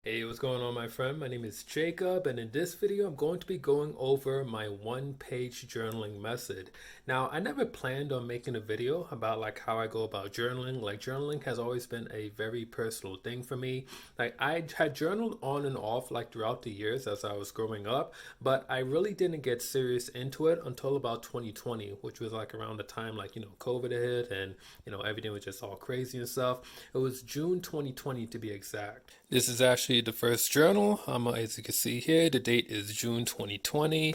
Hey, what's going on, my friend? My name is Jacob, and in this video, I'm going to be going over my one-page journaling method. Now, I never planned on making a video about like how I go about journaling. Like, journaling has always been a very personal thing for me. Like, I had journaled on and off like throughout the years as I was growing up, but I really didn't get serious into it until about 2020, which was like around the time like, COVID hit and, everything was just all crazy and stuff. It was June 2020 to be exact. This is actually the first journal. As you can see here, the date is June 2020.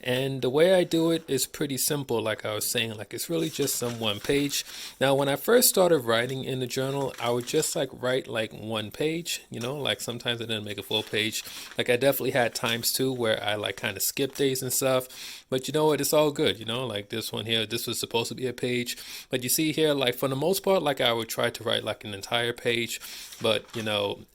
And the way I do it is pretty simple. Like I was saying, like it's really just some one page. Now, when I first started writing in the journal, I would just like write like one page, like sometimes I didn't make a full page. Like I definitely had times too where I like kind of skip days and stuff. But you know what? It's all good, like this one here, this was supposed to be a page. But you see here, like for the most part, like I would try to write like an entire page. But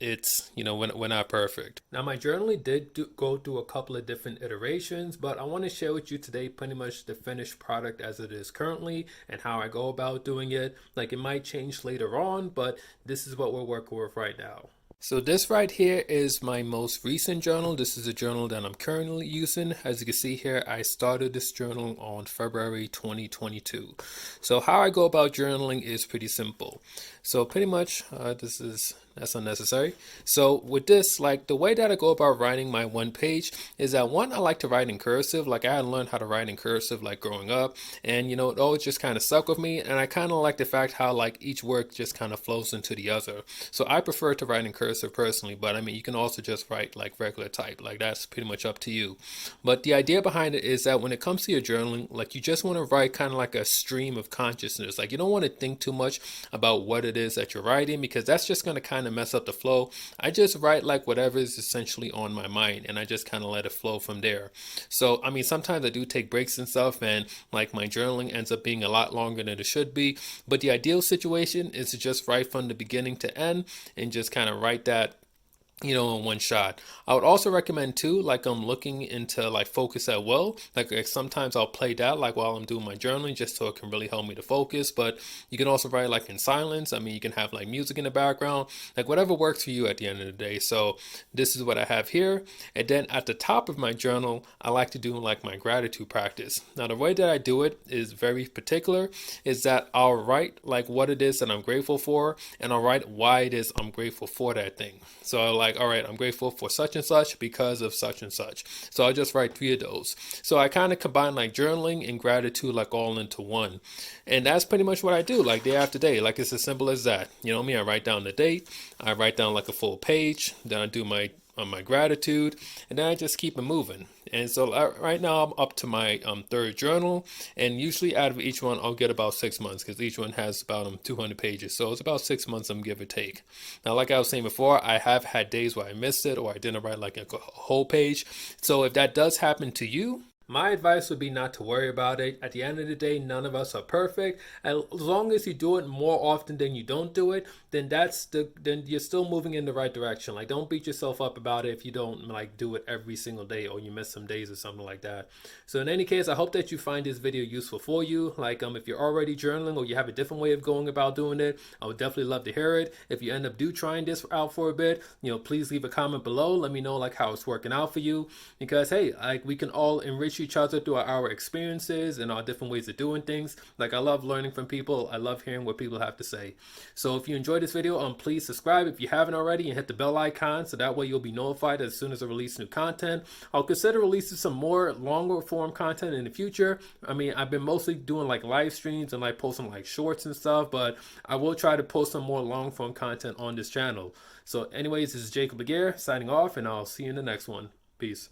it's we're not perfect. Now my journaling did go through a couple of different iterations, but I want to share with you today pretty much the finished product as it is currently and how I go about doing it. Like it might change later on, but this is what we're working with right now. So this right here is my most recent journal. This is a journal that I'm currently using. As you can see here, I started this journal on February 2022. So how I go about journaling is pretty simple. So pretty much that's unnecessary. So with this, like the way that I go about writing my one page is that one, I like to write in cursive. Like I had learned how to write in cursive like growing up, and it always just kind of stuck with me. And I kind of like the fact how like each word just kind of flows into the other. So I prefer to write in cursive personally, but I mean you can also just write like regular type. Like that's pretty much up to you. But the idea behind it is that when it comes to your journaling, like you just want to write kind of like a stream of consciousness. Like you don't want to think too much about what it is that you're writing, because that's just going to kind of mess up the flow. I just write like whatever is essentially on my mind, and I just kind of let it flow from there. So I mean sometimes I do take breaks and stuff, and like my journaling ends up being a lot longer than it should be, but the ideal situation is to just write from the beginning to end and just kind of write that in one shot. I would also recommend too, like I'm looking into like focus at will. Like sometimes I'll play that like while I'm doing my journaling just so it can really help me to focus. But you can also write like in silence. I mean, you can have like music in the background, like whatever works for you at the end of the day. So this is what I have here. And then at the top of my journal, I like to do like my gratitude practice. Now the way that I do it is very particular, is that I'll write like what it is that I'm grateful for, and I'll write why it is I'm grateful for that thing. So I like, all right, I'm grateful for such and such because of such and such. So I'll just write 3 of those. So I kind of combine like journaling and gratitude like all into one. And that's pretty much what I do like day after day. Like it's as simple as that. You know what I mean? I write down the date, I write down like a full page, then I do my gratitude, and then I just keep it moving. And so right now I'm up to my third journal, and usually out of each one I'll get about 6 months, because each one has about 200 pages, so it's about 6 months, give or take. Now like I was saying before, I have had days where I missed it or I didn't write like a whole page. So if that does happen to you, my advice would be not to worry about it. At the end of the day, none of us are perfect. As long as you do it more often than you don't do it, then then you're still moving in the right direction. Like don't beat yourself up about it if you don't like do it every single day or you miss some days or something like that. So in any case, I hope that you find this video useful for you. Like if you're already journaling or you have a different way of going about doing it, I would definitely love to hear it. If you end up trying this out for a bit, please leave a comment below. Let me know like how it's working out for you, because hey, like we can all enrich each other through our experiences and our different ways of doing things. Like I love learning from people. I love hearing what people have to say. So if you enjoyed this video, please subscribe if you haven't already, and hit the bell icon so that way you'll be notified as soon as I release new content. I'll consider releasing some more longer form content in the future. I mean, I've been mostly doing like live streams and like posting like shorts and stuff, but I will try to post some more long form content on this channel. So anyways, this is Jacob Laguerre signing off, and I'll see you in the next one. Peace.